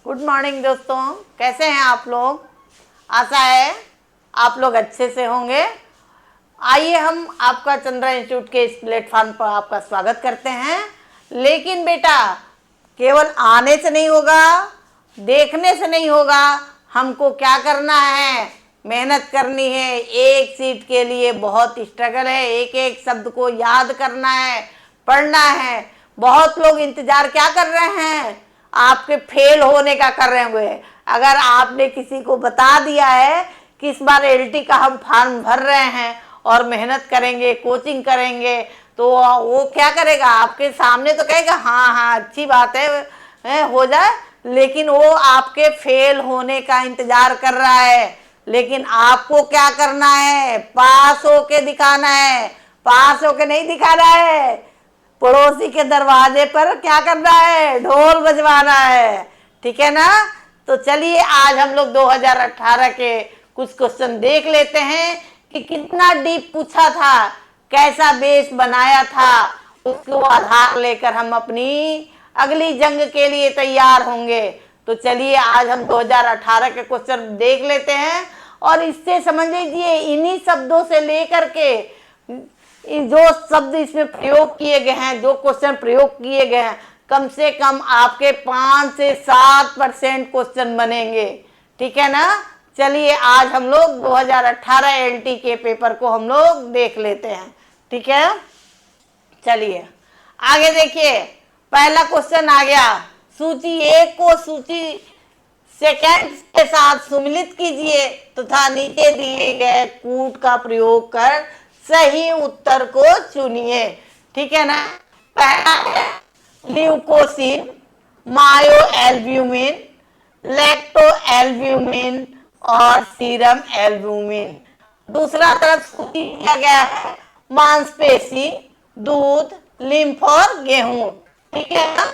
Good morning दोस्तों, कैसे हैं आप लोग। आशा है आप लोग अच्छे से होंगे। आइए हम आपका चंद्रा इंस्टीट्यूट के इस प्लेटफॉर्म पर आपका स्वागत करते हैं। लेकिन बेटा केवल आने से नहीं होगा, देखने से नहीं होगा, हमको क्या करना है, मेहनत करनी है। एक सीट के लिए बहुत स्ट्रगल है, एक एक शब्द को याद करना है, पढ़ना है। बहुत लोग इंतजार क्या कर रहे हैं, आपके फेल होने का कर रहे हुए। अगर आपने किसी को बता दिया है कि इस बार एलटी का हम फॉर्म भर रहे हैं और मेहनत करेंगे, कोचिंग करेंगे, तो वो क्या करेगा, आपके सामने तो कहेगा हाँ हाँ अच्छी बात है हो जाए, लेकिन वो आपके फेल होने का इंतजार कर रहा है। लेकिन आपको क्या करना है, पास होके दिखाना है। पास होके नहीं दिखाना है, पड़ोसी के दरवाजे पर क्या करना है, ढोल बजवाना है। ठीक है ना। तो चलिए आज हम लोग 2018 के कुछ क्वेश्चन देख लेते हैं कि कितना डीप पूछा था, कैसा बेस बनाया था। उसको आधार लेकर हम अपनी अगली जंग के लिए तैयार होंगे। तो चलिए आज हम 2018 के क्वेश्चन देख लेते हैं और इससे समझ लीजिए इन्हीं शब्दों से लेकर के जो शब्द इसमें प्रयोग किए गए हैं, जो क्वेश्चन प्रयोग किए गए हैं, कम से कम आपके 5 से 7% क्वेश्चन बनेंगे। ठीक है ना। चलिए आज हम लोग 2018 एलटी के पेपर को हम लोग देख लेते हैं। ठीक है, चलिए आगे देखिए। पहला क्वेश्चन आ गया, सूची 1 को सूची सेकेंड के साथ सम्मिलित कीजिए तथा नीचे दिए गए कूट का प्रयोग कर सही उत्तर को चुनिए। ठीक है ना। पहला है ल्यूकोसिन, मायो एल्ब्यूमिन, लैक्टो एल्ब्यूमिन और सीरम एल्ब्यूमिन। दूसरा तरफ सूची दिया गया है मांसपेशी, दूध, लिम्फ और गेहूं। ठीक है ना।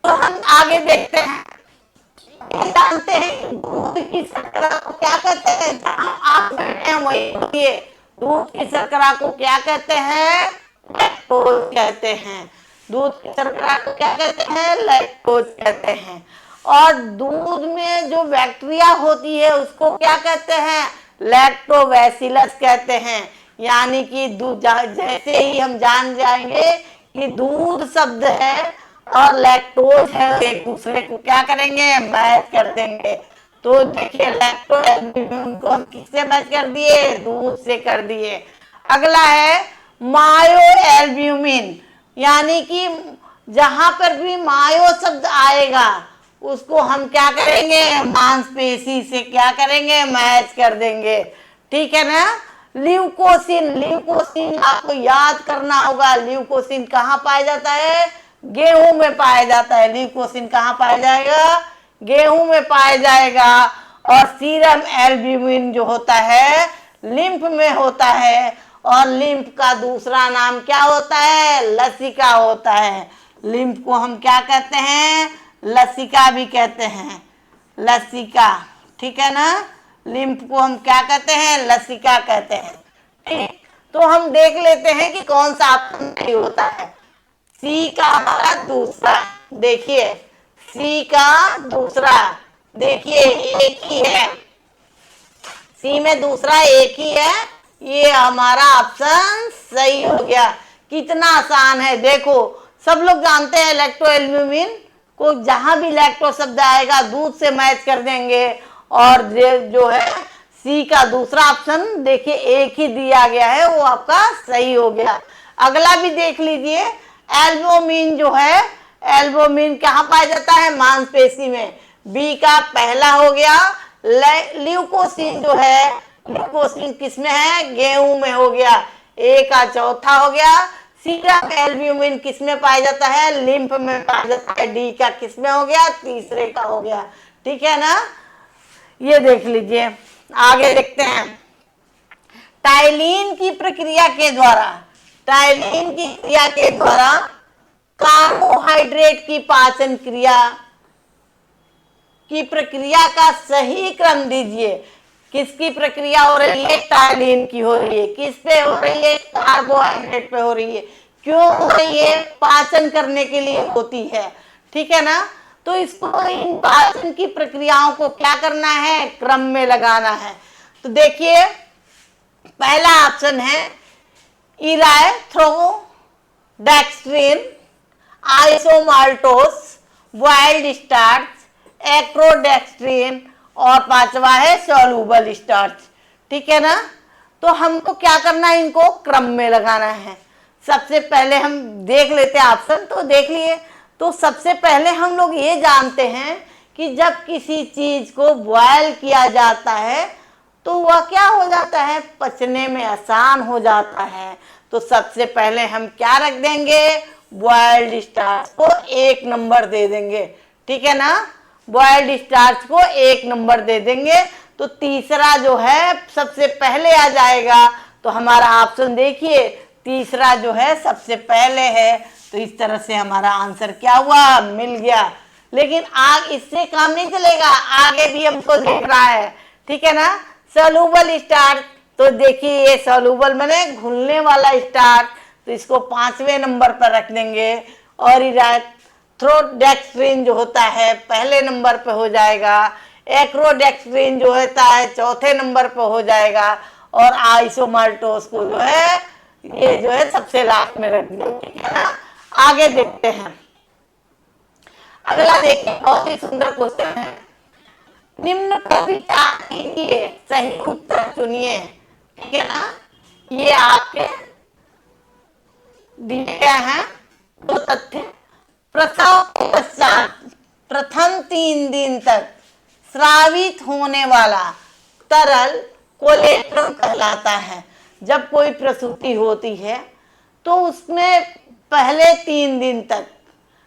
तो हम आगे देखते हैं, जानते हैं दूध की शर्करा को क्या कहते हैं। आप बैठे हैं वही बोलिए, दूध की शर्करा को क्या कहते हैं, लैक्टोज कहते हैं। दूध की शर्करा को क्या कहते हैं, लैक्टोज कहते हैं। और दूध में जो बैक्टीरिया होती है उसको क्या कहते हैं, लैक्टोबैसिलस कहते हैं। यानी कि दूध, जैसे ही हम जान जाएंगे कि दूध शब्द है और लैक्टोज है, एक दूसरे को क्या करेंगे, मैच कर देंगे। तो देखिए लैक्टो एल्ब्यूमिन को हम किससे मैच कर दिए, दूध से कर दिए। अगला है मायो एल्ब्यूमिन, यानी कि जहां पर भी मायो शब्द आएगा उसको हम क्या करेंगे, मांसपेशी से क्या करेंगे, मैच कर देंगे। ठीक है ना। ल्यूकोसिन, ल्यूकोसिन आपको याद करना होगा। ल्यूकोसिन कहाँ पाया जाता है, गेहूं में पाया जाता है। ल्यूकोसिन कहाँ पाया जाएगा, गेहूं में पाया जाएगा। और सीरम एल्ब्यूमिन जो होता है लिम्फ में होता है, और लिम्फ का दूसरा नाम क्या होता है, लसिका होता है। लिम्फ को हम क्या कहते हैं, लसिका भी कहते हैं, लसिका। ठीक है ना। लिम्फ को हम क्या कहते हैं, लसिका कहते हैं। ठीक, तो हम देख लेते हैं कि कौन सा ऑप्शन सही होता है। सी का हमारा दूसरा, देखिए सी का दूसरा, देखिए एक ही है, सी में दूसरा एक ही है, ये हमारा ऑप्शन सही हो गया। कितना आसान है, देखो सब लोग जानते हैं लैक्टो एल्ब्यूमिन को, जहां भी लैक्टो शब्द आएगा दूध से मैच कर देंगे। और जो है सी का दूसरा ऑप्शन देखिए एक ही दिया गया है, वो आपका सही हो गया। अगला भी देख लीजिए, एल्ब्यूमिन जो है, एल्ब्यूमिन कहाँ पाया जाता है, मांसपेशी में। बी का पहला हो गया। ल्यूकोसिन जो है, ल्यूकोसिन किसमें है, गेहूं में हो गया, ए का चौथा हो गया। सीरम एल्ब्यूमिन किसमें पाया जाता है, लिम्फ में पाया जाता है। डी का किसमें हो गया, तीसरे का हो गया। ठीक है ना। ये देख लीजिए, आगे देखते हैं। टाइलिन की प्रक्रिया के द्वारा, टाइलिन की क्रिया के द्वारा कार्बोहाइड्रेट की पाचन क्रिया की प्रक्रिया का सही क्रम दीजिए। किसकी प्रक्रिया हो रही है, टाइलिन की हो रही है। किस पे हो रही है, कार्बोहाइड्रेट पे हो रही है। क्यों हो रही है, पाचन करने के लिए होती है। ठीक है ना। तो इसको इन भाषण की प्रक्रियाओं को क्या करना है, क्रम में लगाना है। तो देखिए पहला ऑप्शन है इराथ्रोडेक्स्ट्रिन, आइसोमाल्टोस, बॉइल्ड स्टार्च, एक्रोडेक्स्ट्रिन और पांचवा है सोलूबल स्टार्च। ठीक है ना। तो हमको क्या करना है, इनको क्रम में लगाना है। सबसे पहले हम देख लेते हैं ऑप्शन, तो देख लिए। तो सबसे पहले हम लोग ये जानते हैं कि जब किसी चीज को बॉयल किया जाता है तो वह क्या हो जाता है, पचने में आसान हो जाता है। तो सबसे पहले हम क्या रख देंगे, बॉइल्ड स्टार्च को 1 नंबर दे देंगे। ठीक है ना, बॉइल्ड स्टार्च को 1 नंबर दे देंगे। तो तीसरा जो है सबसे पहले आ जाएगा। तो हमारा ऑप्शन देखिए तीसरा जो है सबसे पहले है। तो इस तरह से हमारा आंसर क्या हुआ, मिल गया। लेकिन आग इससे काम नहीं चलेगा, आगे भी हमको देख रहा है। ठीक है ना। सोलूबल स्टार्च, तो देखिए ये सोलूबल माने घुलने वाला स्टार्च, तो इसको 5वें नंबर पर रख देंगे। और इराथ्रोडेक्स्ट्रिन जो होता है पहले नंबर पर हो जाएगा। एक्रोडेक्स्ट्रिन जो होता है 4थे नंबर पर हो जाएगा। और आइसोमाल्टोस को जो है ये जो है सबसे लास्ट में रख देंगे। आगे देखते हैं, अगला देखिए बहुत ही सुंदर क्वेश्चन है। निम्न पर विचार कीजिए, सही उत्तर चुनिए। ठीक है ना। ये आपके दिए गए हैं 2 तथ्य। प्रसव के पश्चात प्रथम 3 दिन तक स्रावित होने वाला तरल कोलेस्ट्रम कहलाता है। जब कोई प्रसूति होती है तो उसमें पहले 3 दिन तक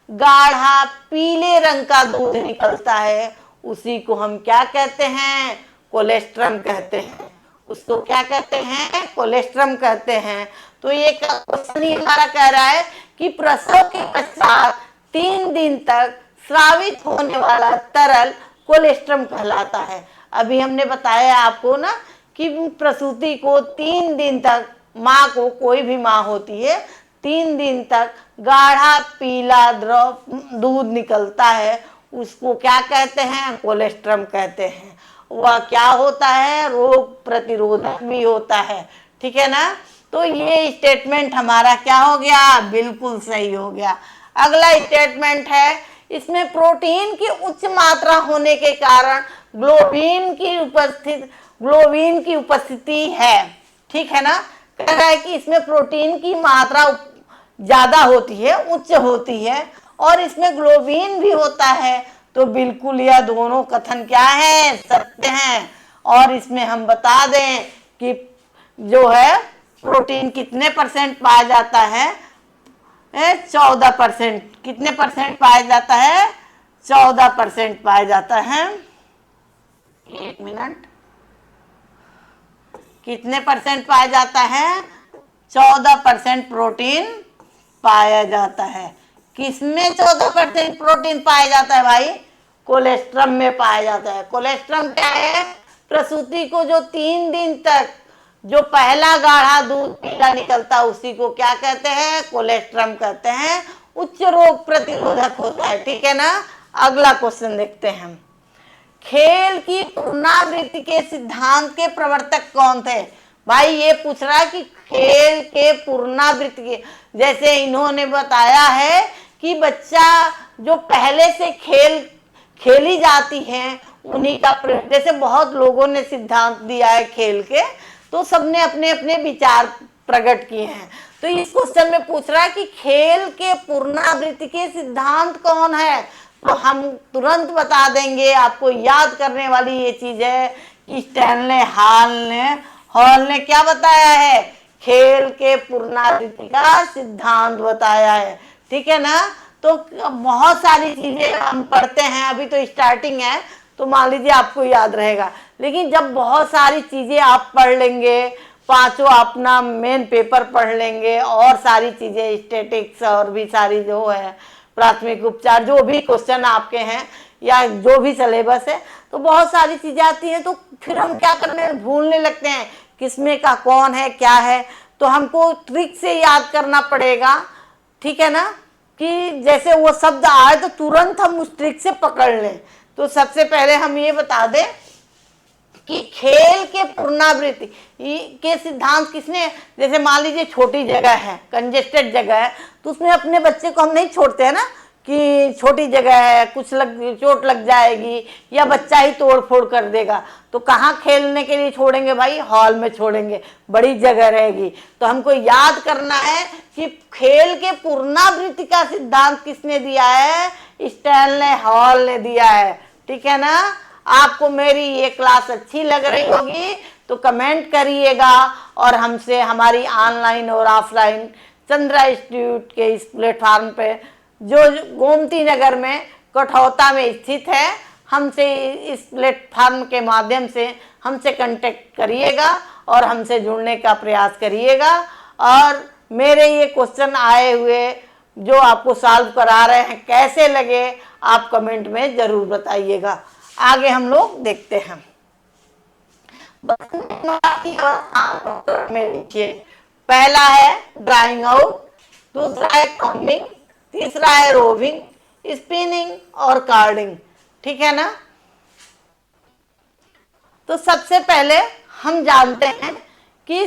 गाढ़ा पीले रंग का दूध निकलता है, उसी को हम क्या कहते हैं, कोलेस्ट्रम कहते हैं। उसको क्या कहते हैं, कोलेस्ट्रम कहते हैं। तो ये क्वेश्चन ही हमारा कह रहा है कि प्रसव के पश्चात 3 दिन तक स्रावित होने वाला तरल कोलेस्ट्रम कहलाता है। अभी हमने बताया आपको ना कि प्रसूति को 3 दिन तक, माँ को, कोई भी माँ होती है, 3 दिन तक गाढ़ा पीला द्रव दूध निकलता है, उसको क्या कहते हैं, कोलेस्ट्रम कहते हैं। वह क्या होता है, रोग प्रतिरोधक भी होता है। ठीक है ना। तो ये स्टेटमेंट हमारा क्या हो गया, बिल्कुल सही हो गया। अगला स्टेटमेंट है, इसमें प्रोटीन की उच्च मात्रा होने के कारण ग्लोबिन की उपस्थिति है। ठीक है ना। कह रहा है कि इसमें प्रोटीन की मात्रा ज्यादा होती है, उच्च होती है, और इसमें ग्लोबिन भी होता है। तो बिल्कुल यह दोनों कथन क्या है, सत्य हैं। और इसमें हम बता दें कि जो है प्रोटीन कितने % पाया जाता है, 14%। कितने % पाया जाता है, 14% पाया जाता है। 1 मिनट, कितने % पाया जाता है, 14% प्रोटीन पाया जाता है। किसमें 14% प्रोटीन पाया जाता है भाई, कोलेस्ट्रम में पाया जाता है। कोलेस्ट्रम क्या है, प्रसूति को जो 3 दिन तक जो पहला गाढ़ा दूध पीला निकलता है उसी को क्या कहते हैं, कोलेस्ट्रम कहते हैं। उच्च रोग प्रतिरोधक होता है। ठीक है ना। अगला क्वेश्चन देखते हैं, खेल की पुनरावृत्ति के सिद्धांत के प्रवर्तक कौन थे। भाई ये पूछ रहा है कि खेल के पुनरावृत्ति के, जैसे इन्होंने बताया है कि बच्चा जो पहले से खेली जाती है उन्हीं का, जैसे बहुत लोगों ने सिद्धांत दिया है खेल के, तो सबने अपने अपने विचार प्रकट किए हैं। तो इस क्वेश्चन में पूछ रहा है कि खेल के पुनरावृत्ति के सिद्धांत कौन है। तो हम तुरंत बता देंगे, आपको याद करने वाली ये चीज है कि स्टैनले हॉल ने क्या बताया है, खेल के पुनरावृत्ति का सिद्धांत बताया है। ठीक है ना। तो बहुत सारी चीजें हम पढ़ते हैं, अभी तो स्टार्टिंग है तो मान लीजिए आपको याद रहेगा, लेकिन जब बहुत सारी चीजें आप पढ़ लेंगे, 5 अपना मेन पेपर पढ़ लेंगे और सारी चीजें स्टैटिक्स और भी सारी जो है प्राथमिक उपचार, जो भी क्वेश्चन आपके हैं या जो भी सिलेबस है, तो बहुत सारी चीजें आती हैं। तो फिर हम क्या करने, भूलने लगते हैं किसमें का कौन है क्या है। तो हमको ट्रिक से याद करना पड़ेगा। ठीक है ना। कि जैसे वो शब्द आए तो तुरंत हम उस ट्रिक से पकड़ लें। तो सबसे पहले हम ये बता दें कि खेल के पुनरावृत्ति के सिद्धांत किसने, जैसे मान लीजिए छोटी जगह है, कंजेस्टेड जगह है, तो उसमें अपने बच्चे को हम नहीं छोड़ते हैं ना कि छोटी जगह है, कुछ चोट लग जाएगी या बच्चा ही तोड़ फोड़ कर देगा। तो कहाँ खेलने के लिए छोड़ेंगे भाई? हॉल में छोड़ेंगे, बड़ी जगह रहेगी। तो हमको याद करना है कि खेल के पुनरावृत्ति का सिद्धांत किसने दिया है? स्टैनले हॉल ने दिया है। ठीक है ना? आपको मेरी ये क्लास अच्छी लग रही होगी तो कमेंट करिएगा, और हमसे हमारी ऑनलाइन और ऑफलाइन चंद्रा इंस्टीट्यूट के इस प्लेटफॉर्म पे जो गोमती नगर में कठौता में स्थित है, हमसे इस प्लेटफॉर्म के माध्यम से हमसे कांटेक्ट करिएगा और हमसे जुड़ने का प्रयास करिएगा। और मेरे ये क्वेश्चन आए हुए जो आपको सॉल्व करा रहे हैं कैसे लगे आप कमेंट में ज़रूर बताइएगा। आगे हम लोग देखते हैं। में लिखिए, पहला है ड्राइंग आउट, दूसरा है कॉम्बिंग, तीसरा है रोविंग, स्पिनिंग और कार्डिंग। ठीक है ना? तो सबसे पहले हम जानते हैं कि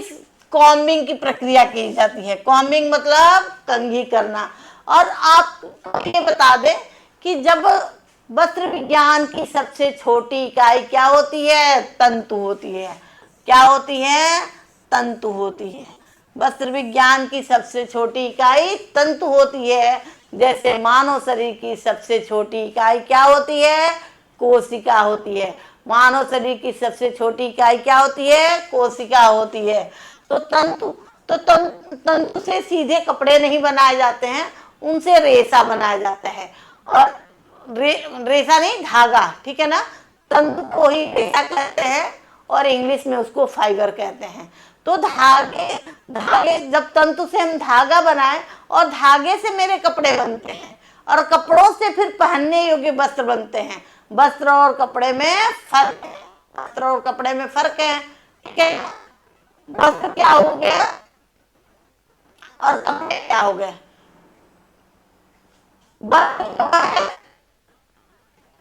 कॉम्बिंग की प्रक्रिया की जाती है। कॉम्बिंग मतलब कंघी करना। और आप ये बता दें कि जब वस्त्र विज्ञान की सबसे छोटी इकाई क्या होती है? तंतु होती है। क्या होती है? तंतु होती है। वस्त्र विज्ञान की सबसे छोटी इकाई तंतु होती है। जैसे मानव शरीर की सबसे छोटी इकाई क्या होती है? कोशिका होती है। मानव शरीर की सबसे छोटी इकाई क्या होती है? कोशिका होती है। तो तंतु से सीधे कपड़े नहीं बनाए जाते हैं, उनसे रेशा बनाया जाता है। और रेशा नहीं, धागा। ठीक है ना? तंतु को ही रेशा कहते हैं और इंग्लिश में उसको फाइबर कहते हैं। तो धागे जब तंतु से हम धागा बनाए और धागे से मेरे कपड़े बनते हैं और कपड़ों से फिर पहनने योग्य वस्त्र बनते हैं। वस्त्र और कपड़े में फर्क है। वस्त्र और कपड़े में फर्क है। ठीक है? वस्त्र क्या हो गया और कपड़े क्या हो गए?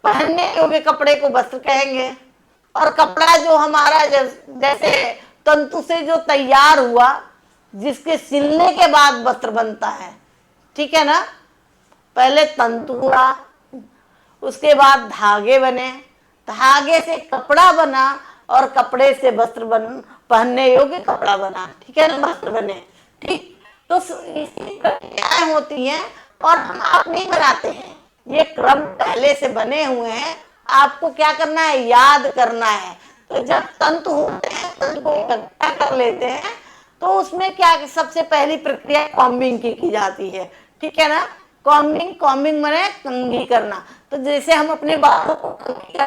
पहनने योग्य कपड़े को वस्त्र कहेंगे, और कपड़ा जो हमारा जैसे तंतु से जो तैयार हुआ, जिसके सिलने के बाद वस्त्र बनता है। ठीक है ना? पहले तंतु हुआ, उसके बाद धागे बने, धागे से कपड़ा बना और कपड़े से वस्त्र पहनने योग्य कपड़ा बना। ठीक है ना? वस्त्र बने। ठीक, तो प्रक्रियाएं होती हैं और हम आप नहीं बनाते हैं, ये क्रम पहले से बने हुए हैं। आपको क्या करना है? याद करना है। तो जब तंतु होते हैं, तंतु को इकट्ठा कर लेते हैं, तो उसमें क्या सबसे पहली प्रक्रिया कॉम्बिंग की जाती है। ठीक है ना? कॉम्बिंग माने कंघी करना। तो जैसे हम अपने बालों को कंघी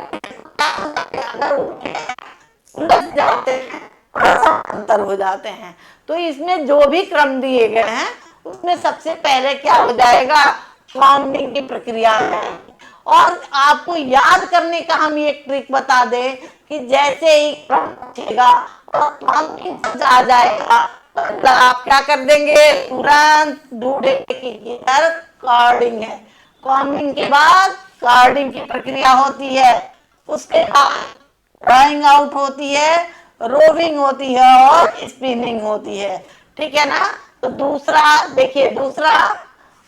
उलझ जाते हैं, अंतर हो जाते हैं। तो इसमें जो भी क्रम दिए गए हैं उसमें सबसे पहले क्या हो जाएगा? कॉम्बिंग की प्रक्रिया है। और आपको याद करने का हम ये ट्रिक बता दें कि जैसे ही क्रम पूछेगा और कॉम्बिंग आ जाएगा तो आप क्या कर देंगे? तुरंत ढूंढेंगे कि इधर कार्डिंग है। कॉम्बिंग के बाद कार्डिंग की प्रक्रिया होती है। उसके बाद ड्राइंग आउट होती है, रोविंग होती है और स्पिनिंग होती है। ठीक है ना? तो दूसरा देखिए, दूसरा,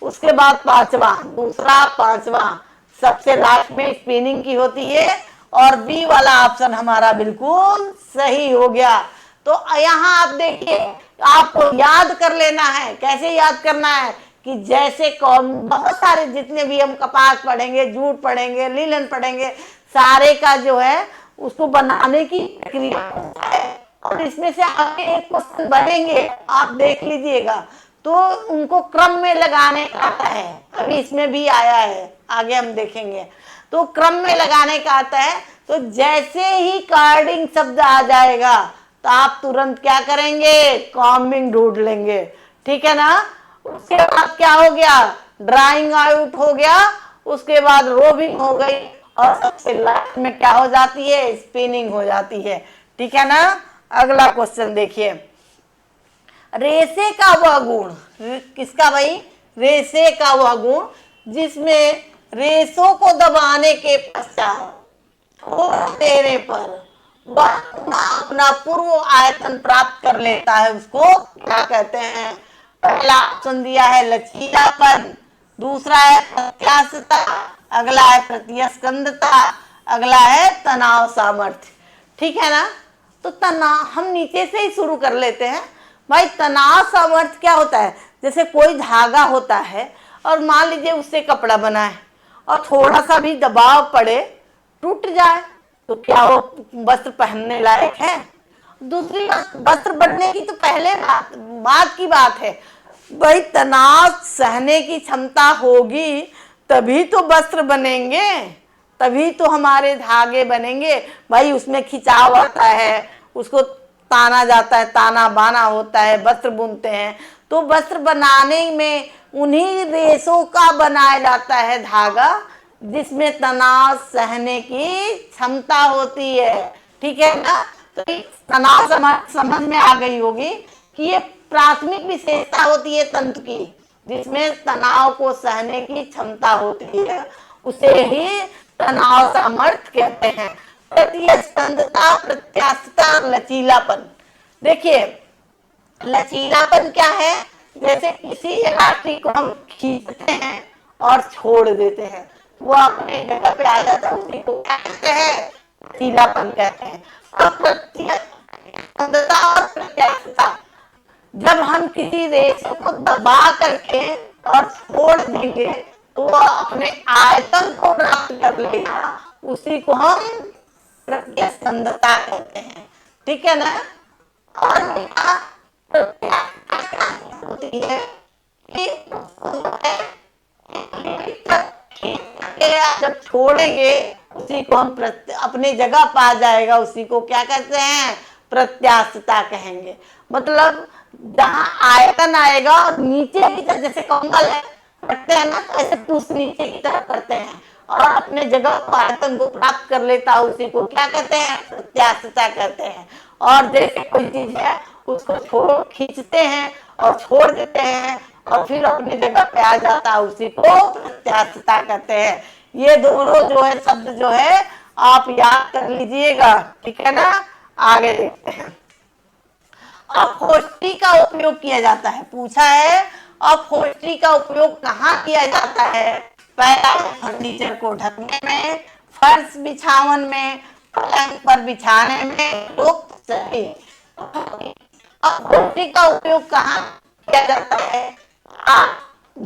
उसके बाद पांचवा, दूसरा पांचवा, सबसे लास्ट में स्पिनिंग की होती है। और बी वाला ऑप्शन हमारा बिल्कुल सही हो गया। तो यहाँ आप देखिए, आपको याद कर लेना है। कैसे याद करना है? कि जैसे बहुत सारे जितने भी हम कपास पढ़ेंगे, जूट पढ़ेंगे, लीलन पढ़ेंगे, सारे का जो है उसको बनाने की प्रक्रिया है। और इसमें से आगे एक क्वेश्चन बनेंगे, आप देख लीजिएगा, तो उनको क्रम में लगाने का आता है। अभी इसमें भी आया है, आगे हम देखेंगे। तो क्रम में लगाने का आता है। तो जैसे ही कार्डिंग शब्द आ जाएगा तो आप तुरंत क्या करेंगे? कॉम्बिंग ढूंढ लेंगे। ठीक है ना? उसके बाद क्या हो गया? ड्राइंग आउट हो गया, उसके बाद रोविंग हो गई, और सबसे लास्ट में क्या हो जाती है? स्पिनिंग हो जाती है। ठीक है ना? अगला क्वेश्चन देखिए, रेशे का वह गुण, किसका भाई? रेशे का वह गुण जिसमें रेशों को दबाने के पश्चात देने पर वह अपना पूर्व आयतन प्राप्त कर लेता है, उसको क्या कहते हैं? पहला ऑप्शन दिया है लचीलापन, दूसरा है प्रत्यास्थता, अगला है प्रतिस्कंदता, अगला है तनाव सामर्थ्य। ठीक है ना? तो तनाव हम नीचे से ही शुरू कर लेते हैं। भाई तनाव सामर्थ्य क्या होता है? जैसे कोई धागा होता है और मान लीजिए उससे कपड़ा बना है और थोड़ा सा भी दबाव पड़े टूट जाए तो क्या वो वस्त्र पहनने लायक है? दूसरी बात, वस्त्र बनने की तो पहले बात की बात है। भाई तनाव सहने की क्षमता होगी तभी तो वस्त्र बनेंगे, तभी तो हमारे धागे बनेंगे। भाई उसमें खिंचाव आता है, उसको ताना जाता है, ताना बाना होता है, वस्त्र बुनते हैं। तो वस्त्र बनाने में उन्हीं रेशों का बनाया जाता है धागा जिसमें तनाव सहने की क्षमता होती है। ठीक है ना? तो तनाव समझ में आ गई होगी कि ये प्राथमिक विशेषता होती है तंतु की, जिसमें तनाव को सहने की क्षमता होती है, उसे ही तनाव सामर्थ्य कहते हैं। प्रतिस्कंदता, प्रत्यास्थता और लचीलापन। देखिए लचीलापन क्या है? जैसे किसी राशि को हम खींचते हैं और छोड़ देते हैं, वो अपने जगह पे आ जाता है, उसी को क्या कहते हैं? लचीलापन कहते हैं। प्रतिस्कंदता और प्रत्यास्थता, जब हम किसी रेशे को दबा करके और छोड़ देंगे तो वह अपने आयतन को प्राप्त कर लेगा, उसी को हम प्रतिस्कंदता कहते हैं। ठीक है ना? और होती है कि जब छोड़ेंगे उसी को हम अपने जगह पा जाएगा, उसी को क्या कहते हैं? प्रत्यास्थता कहेंगे। मतलब जहाँ आयतन आएगा और नीचे की तरफ, जैसे कंबल है करते हैं ना, ऐसे पूछ नीचे की तरफ करते हैं और अपने जगह पर आयतन को प्राप्त कर लेता है, उसी को क्या कहते हैं? प्रत्यास्थता कहते हैं। और जैसे कोई चीज है उसको खींचते हैं और छोड़ देते हैं और फिर अपनी जगह पे आ जाता है, उसी को प्रत्यास्थता कहते हैं। ये दोनों जो है शब्द जो है आप याद कर लीजिएगा। ठीक है ना? आगे देखते हैं। अपहोष्टि का उपयोग किया जाता है, पूछा है अपहोष्टि का उपयोग कहाँ किया जाता है? पहला फर्नीचर को ढकने में, फर्श बिछावन में, पलंग पर बिछाने में, उक्त सभी। अपहोष्टि का उपयोग कहाँ किया जाता है? आप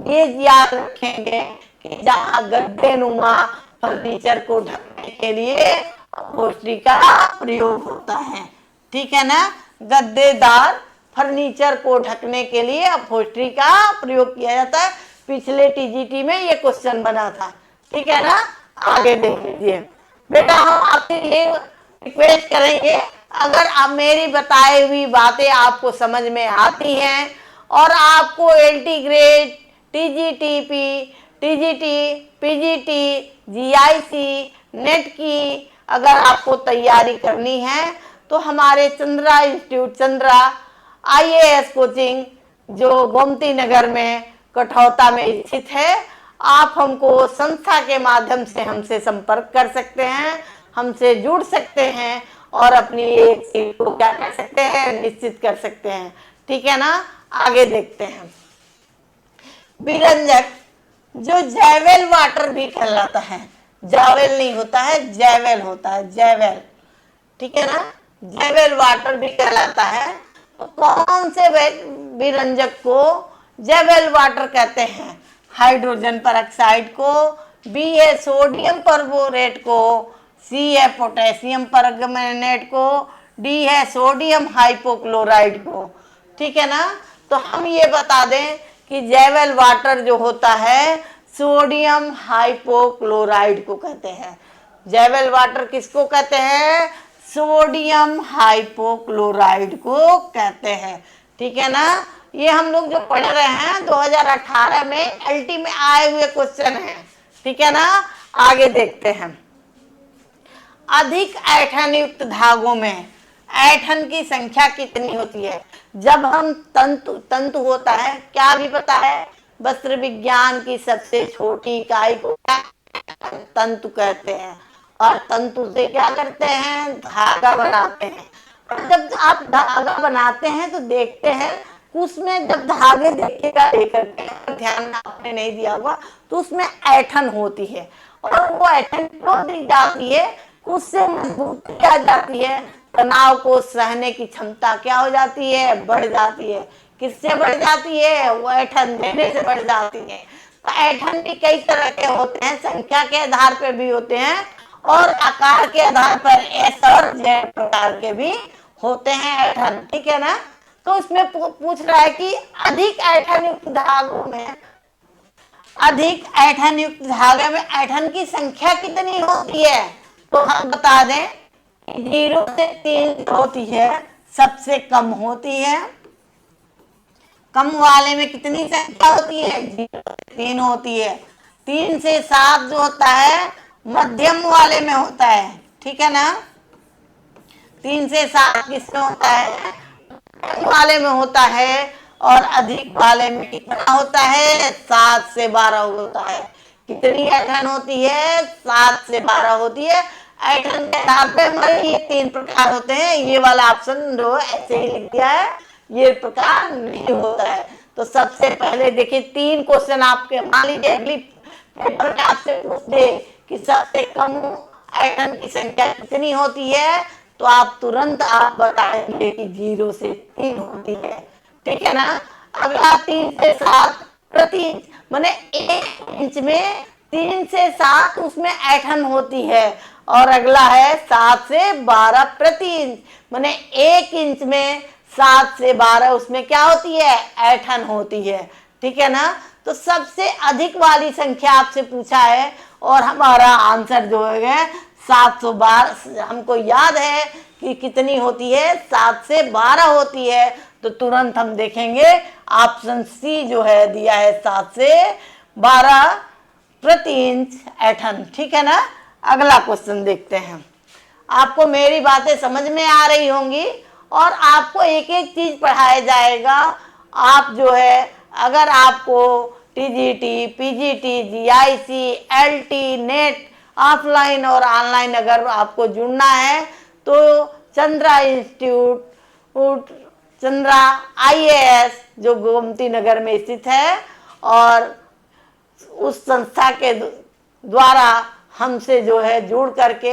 ये याद रखेंगे कि जहाँ गद्दे नुमा फर्नीचर को ढकने के लिए अपहोष्टि का प्रयोग होता है। ठीक है ना? गद्देदार फर्नीचर को ढकने के लिए अपहोष्टि का प्रयोग किया जाता है। पिछले टीजीटी में ये क्वेश्चन बना था। ठीक है ना? आगे देख लीजिए बेटा, हम आपसे ये रिक्वेस्ट करेंगे, अगर आप मेरी बताई हुई बातें आपको समझ में आती हैं और आपको LT grade, TGTP, TGT, PGT, GIC, NET की अगर आपको तैयारी करनी है तो हमारे Chandra institute, Chandra IAS coaching जो गोमती नगर में कठौता में स्थित है, आप हमको संस्था के माध्यम से हमसे संपर्क कर सकते हैं, हमसे जुड़ सकते हैं और अपनी एक सीट को क्या कर सकते हैं? निश्चित कर सकते हैं। ठीक है ना? आगे देखते हैं। विरंजक जो जैवेल वाटर भी कहलाता है, जावेल नहीं होता है, जैवेल होता है, जैवेल। ठीक है ना? जैवेल वाटर भी कहलाता है। तो कौन से विरंजक को जैवेल वाटर कहते हैं? हाइड्रोजन परऑक्साइड को, बी है सोडियम परबोरेट को, सी है पोटेशियम परमैंगनेट को, डी है सोडियम हाइपोक्लोराइड को। ठीक है ना? तो हम ये बता दें कि जैवेल वाटर जो होता है सोडियम हाइपोक्लोराइड को कहते हैं। जैवेल वाटर किसको कहते हैं? सोडियम हाइपोक्लोराइड को कहते हैं। ठीक है ना? ये हम लोग जो पढ़ रहे हैं 2018 में एलटी में आए हुए क्वेश्चन हैं। ठीक है ना? आगे देखते हैं। अधिक ऐठन युक्त धागों में ऐठन की संख्या कितनी होती है? जब हम तंतु होता है, क्या भी पता है? वस्त्र विज्ञान की सबसे छोटी इकाई को तंतु कहते हैं, और तंतु से क्या करते हैं, धागा बनाते हैं। जब आप धागा बनाते हैं तो देखते हैं उसमें जब धागे देखिएगा, लेकर ध्यान आपने नहीं दिया होगा, तो उसमें ऐठन होती है, और वो ऐठन क्यों दी जाती है, उससे मजबूत क्या जाती है, तनाव को सहने की क्षमता क्या हो जाती है, बढ़ जाती है। किससे बढ़ जाती है, वो ऐठन देने से बढ़ जाती है। तो ऐठन भी कई तरह के होते हैं, संख्या के आधार पर भी होते हैं और आकार के आधार पर एस और जेड प्रकार के भी होते हैं ऐठन, ठीक है ना। तो इसमें पूछ रहा है कि अधिक ऐठन युक्त धागों में, अधिक ऐठन युक्त धागे में ऐठन की संख्या कितनी होती है, तो हम बता दें 0 से 3 होती है, सबसे कम होती है। कम वाले में कितनी संख्या होती है, 0 से 3 होती है। 3 से 7 जो होता है मध्यम वाले में होता है, ठीक है ना। 3 से 7 किसमें होता है, वाले में होता है, और अधिक वाले में कितना होता है, 7 से 12 होता है। कितनी ऐठन होती है, 7 से 12 होती है। ऐठन के आधार पे हमारे ये 3 प्रकार होते हैं। ये वाला ऑप्शन जो ऐसे ही लिख दिया है, ये प्रकार नहीं होता है। तो सबसे पहले देखिए 3 क्वेश्चन आपके, मान लीजिए अगली पेपर में आपसे पूछ दे कि सबसे कम ऐठन की संख्या कितनी होती है, तो आप तुरंत आप बताएंगे कि 0 से 3 होती है, ठीक है ना। अगला 3 से 7 प्रति इंच, माने 1 इंच में 3 से 7 उसमें ऐठन होती है। और अगला है 7 से 12 प्रति इंच, माने 1 इंच में 7 से 12 उसमें क्या होती है, ऐठन होती है, ठीक है ना। तो सबसे अधिक वाली संख्या आपसे पूछा है, और हमारा आंसर जो है 712, हमको याद है कि कितनी होती है, 7 से 12 होती है। तो तुरंत हम देखेंगे ऑप्शन सी जो है दिया है 7 से 12 प्रति इंच ऐठन, ठीक है ना। अगला क्वेश्चन देखते हैं। आपको मेरी बातें समझ में आ रही होंगी, और आपको एक एक चीज पढ़ाया जाएगा। आप जो है अगर आपको TGT, PGT, GIC, LT, net offline और ऑनलाइन अगर आपको जुड़ना है, तो चंद्रा इंस्टीट्यूट, चंद्रा आईएएस जो गोमती नगर में स्थित है, और उस संस्था के द्वारा हमसे जो है जुड़ करके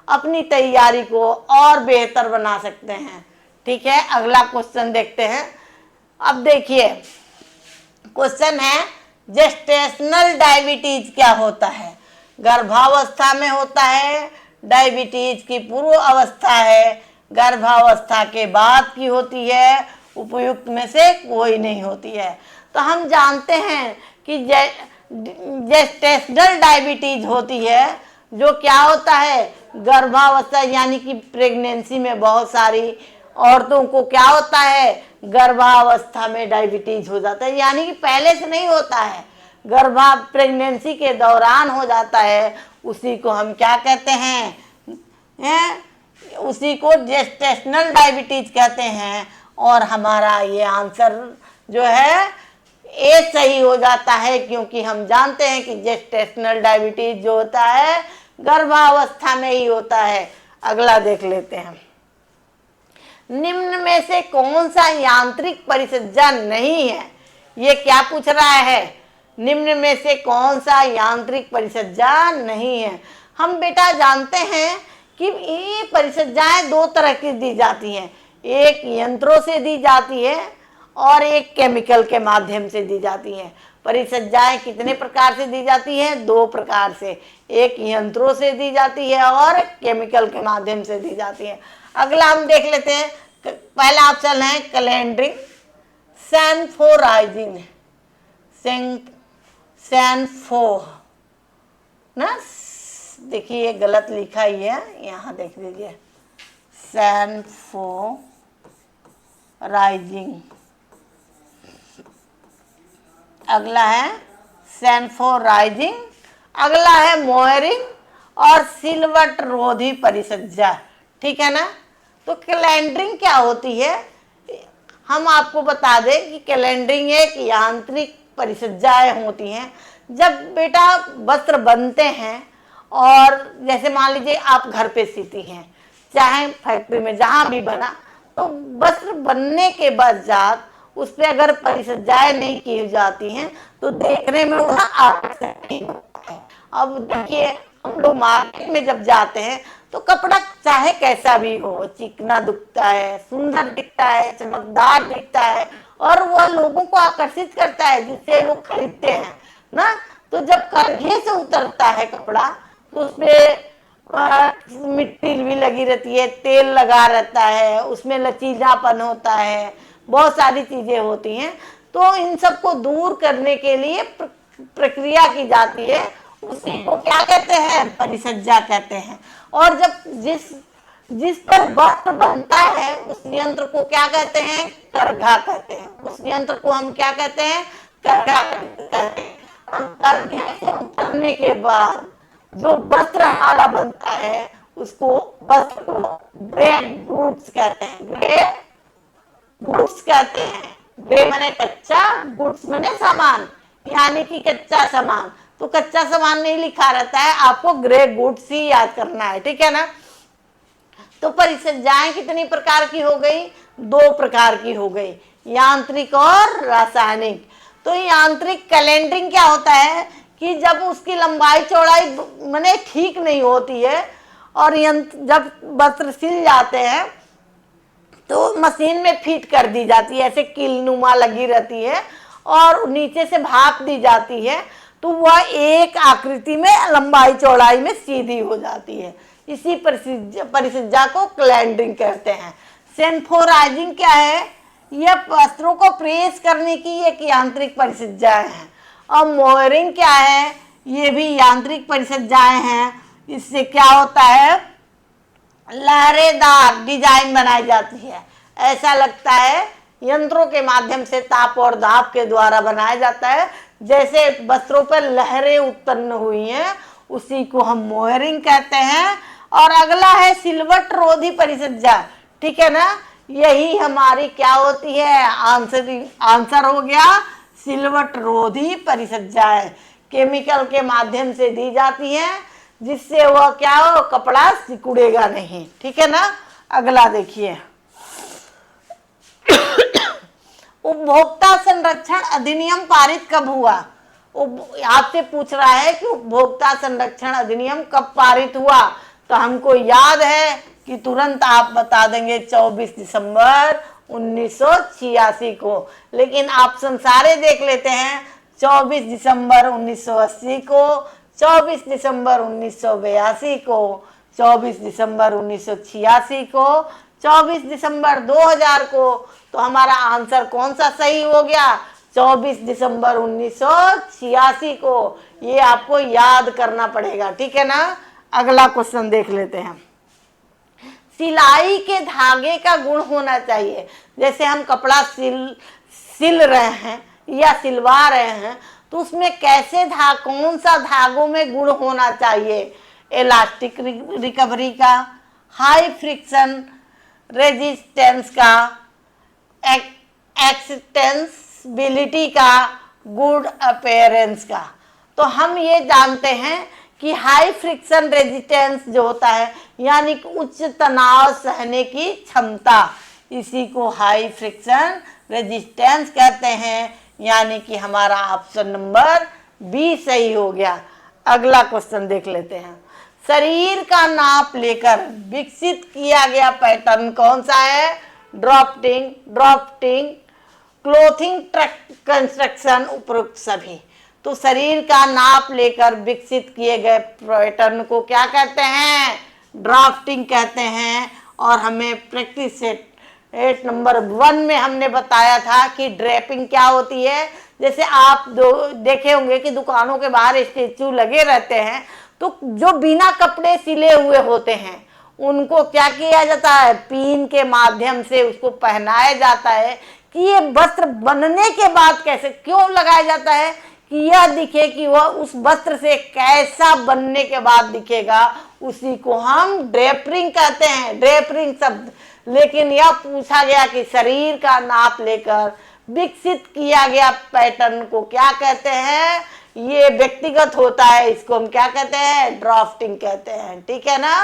अपनी तैयारी को और बेहतर बना सकते हैं, ठीक है। अगला क्वेश्चन देखते हैं। अब देखिए क्वेश्चन है, जेस्टेशनल डायबिटीज क्या होता है। गर्भावस्था में होता है, डायबिटीज की पूर्व अवस्था है, गर्भावस्था के बाद की होती है, उपयुक्त में से कोई नहीं होती है। तो हम जानते हैं कि जेस्टेशनल डायबिटीज होती है, जो क्या होता है, गर्भावस्था यानी कि प्रेगनेंसी में बहुत सारी औरतों को क्या होता है, गर्भावस्था में डायबिटीज हो जाता है, यानी कि पहले से नहीं होता है, प्रेगनेंसी के दौरान हो जाता है। उसी को हम क्या कहते हैं, उसी को जेस्टेशनल डायबिटीज कहते हैं। और हमारा ये आंसर जो है ए सही हो जाता है, क्योंकि हम जानते हैं कि जेस्टेशनल डायबिटीज जो होता है गर्भावस्था में ही होता है। अगला देख लेते हैं। निम्न में से कौन सा यांत्रिक परिसज्जा नहीं है, ये क्या पूछ रहा है, निम्न में से कौन सा यांत्रिक परिसज्जा नहीं है। हम बेटा जानते हैं कि ये परिसज्जाएं 2 तरह की दी जाती हैं, एक यंत्रों से दी जाती है और एक केमिकल के माध्यम से दी जाती हैं। परिसज्जाएं कितने प्रकार से दी जाती हैं, 2 प्रकार से, एक यंत्रों से दी जाती है और केमिकल के माध्यम से दी जाती है। अगला हम देख लेते हैं। पहला ऑप्शन है कैलेंड्रिंग, सैनफोराइजिंग, सैनफो ना, देखिए गलत लिखा ही है, यहाँ देख लीजिए, सैनफोराइजिंग। अगला है सैनफोराइजिंग, अगला है मोयरिंग और सिलवट रोधी परिसज्जा, ठीक है ना। तो कैलेंडरिंग क्या होती है, हम आपको बता दें कि कैलेंडरिंग एक यांत्रिक परिसज्जाएं होती हैं। जब बेटा वस्त्र बनते हैं, और जैसे मान लीजिए आप घर पे सीती हैं, चाहे फैक्ट्री में, जहां भी बना, तो वस्त्र बनने के पश्चात उस पर अगर परिसज्जाएं नहीं की जाती हैं तो देखने में वह आकर्षक नहीं होता है। अब देखिए, हम लोग मार्केट में जब जाते हैं तो कपड़ा चाहे कैसा भी हो, चिकना दिखता है, सुंदर दिखता है, चमकदार दिखता है, और वह लोगों को आकर्षित करता है, जिससे लोग खरीदते हैं ना। तो जब करघे से उतरता है कपड़ा तो उसपे मिट्टी भी लगी रहती है, तेल लगा रहता है, उसमें लचीलापन होता है, बहुत सारी चीजें होती हैं। तो इन सबको दूर करने के लिए प्रक्रिया की जाती है, उसी को क्या कहते हैं, परिसज्जा कहते हैं। और जब जिस पर वस्त्र बनता है उस यंत्र को क्या कहते हैं, करघा कहते हैं। उस यंत्र को हम क्या कहते हैं, करघा कहते हैं। करघे से उतरने के बाद जो वस्त्र हमारा बनता है उसको वस्त्र को ग्रे गुड्स कहते हैं। ग्रे गुड्स कहते हैं। ग्रे माने कच्चा, गुड्स माने सामान, यानी कि कच्चा सामान। तो कच्चा सामान नहीं लिखा रहता है, आपको ग्रे गुड्स ही याद करना है, ठीक है ना। तो परिसज्जाएं कितनी प्रकार की हो गई, 2 प्रकार की हो गई, यांत्रिक और रासायनिक। तो यांत्रिक कैलेंडरिंग क्या होता है कि जब उसकी लंबाई चौड़ाई माने ठीक नहीं होती है, और जब वस्त्र सिल जाते हैं तो मशीन में फिट कर दी जाती है, ऐसे कीलनुमा लगी रहती है और नीचे से भाप दी जाती है, तो वह एक आकृति में लंबाई चौड़ाई में सीधी हो जाती है। इसी परिसज्जा को कैलेंडरिंग कहते हैं। सेंफोराइजिंग क्या है, यह वस्त्रों को प्रेस करने की एक यांत्रिक परिसज्जा है। और मोहरिंग क्या है, ये भी यांत्रिक परिसज्जाएं हैं। इससे क्या होता है, लहरेदार डिजाइन बनाई जाती है, ऐसा लगता है यंत्रों के माध्यम से ताप और दाब के द्वारा बनाया जाता है, जैसे वस्त्रों पर लहरें उत्पन्न हुई हैं, उसी को हम मोहरिंग कहते हैं। और अगला है सिलवट रोधी परिसज्जा, ठीक है ना। यही हमारी क्या होती है, आंसर हो गया सिलवट रोधी परिसज्जाएं। केमिकल के माध्यम से दी जाती हैं, जिससे वह क्या हो, कपड़ा सिकुड़ेगा नहीं, ठीक है ना। अगला देखिए, उपभोक्ता संरक्षण अधिनियम पारित कब हुआ। आपसे पूछ रहा है कि उपभोक्ता संरक्षण अधिनियम कब पारित हुआ, तो हमको याद है कि तुरंत आप बता देंगे 24 दिसंबर 1986 को। लेकिन ऑप्शन सारे देख लेते हैं, 24 दिसंबर 1980 को, 24 दिसंबर 1982 को, 24 दिसंबर 1986 को, 24 दिसंबर 2000 को। तो हमारा आंसर कौन सा सही हो गया, 24 दिसंबर 1986 को। ये आपको याद करना पड़ेगा, ठीक है ना। अगला क्वेश्चन देख लेते हैं। सिलाई के धागे का गुण होना चाहिए। जैसे हम कपड़ा सिल रहे हैं या सिलवा रहे हैं, तो उसमें कैसे कौन सा धागों में गुण होना चाहिए, इलास्टिक रिकवरी का, हाई फ्रिक्शन रेजिस्टेंस का, एक्सटेंसिबिलिटी का, गुड अपीयरेंस का। तो हम ये जानते हैं कि हाई फ्रिक्शन रेजिस्टेंस जो होता है, यानी कि उच्च तनाव सहने की क्षमता, इसी को हाई फ्रिक्शन रेजिस्टेंस कहते हैं। यानी कि हमारा ऑप्शन नंबर बी सही हो गया। अगला क्वेश्चन देख लेते हैं। शरीर का नाप लेकर विकसित किया गया पैटर्न कौन सा है, ड्राफ्टिंग, क्लोथिंग कंस्ट्रक्शन, उपरोक्त सभी। तो शरीर का नाप लेकर विकसित किए गए पैटर्न को क्या कहते हैं, ड्राफ्टिंग कहते हैं। और हमें प्रैक्टिस सेट नंबर 1 में हमने बताया था कि ड्रेपिंग क्या होती है। जैसे आप देखे होंगे कि दुकानों के बाहर स्टैचू लगे रहते हैं, तो जो बिना कपड़े सिले हुए होते हैं उनको क्या किया जाता है, पिन के माध्यम से उसको पहनाया जाता है। कि ये वस्त्र बनने के बाद कैसे क्यों लगाया जाता है, कि यह दिखे कि वह उस वस्त्र से कैसा बनने के बाद दिखेगा, उसी को हम ड्रेपरिंग कहते हैं, ड्रेपरिंग शब्द। लेकिन यह पूछा गया कि शरीर का नाप लेकर विकसित किया गया पैटर्न को क्या कहते हैं? ये व्यक्तिगत होता है, इसको हम क्या कहते हैं? ड्राफ्टिंग कहते हैं। ठीक है ना?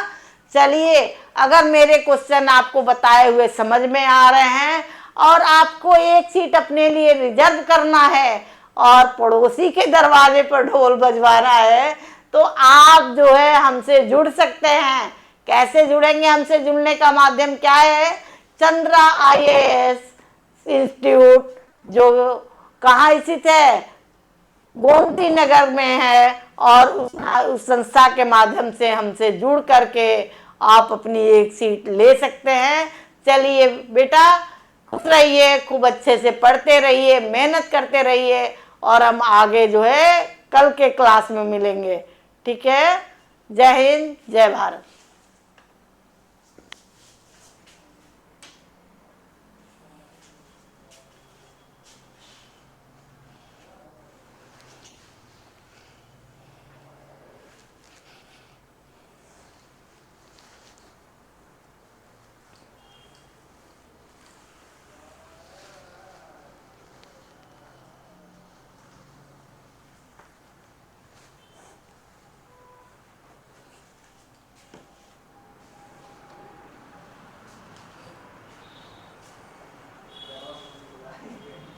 चलिए, अगर मेरे क्वेश्चन आपको बताए हुए समझ में आ रहे हैं और आपको एक सीट अपने लिए रिजर्व करना है और पड़ोसी के दरवाजे पर ढोल बजवाना है, तो आप जो है हमसे जुड़ सकते हैं। कैसे जुड़ेंगे? हमसे जुड़ने का माध्यम क्या है? चंद्रा IAS इंस्टीट्यूट, जो कहाँ स्थित है? गोमती नगर में है। और उस संस्था के माध्यम से हमसे जुड़ करके आप अपनी एक सीट ले सकते हैं। चलिए बेटा, खुश रहिए, खूब अच्छे से पढ़ते रहिए, मेहनत करते रहिए और हम आगे जो है कल के क्लास में मिलेंगे। ठीक है? जय हिंद, जय भारत।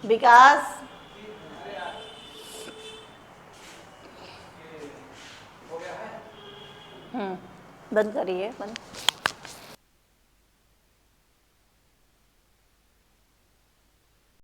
विकास, बंद करिए, बंद।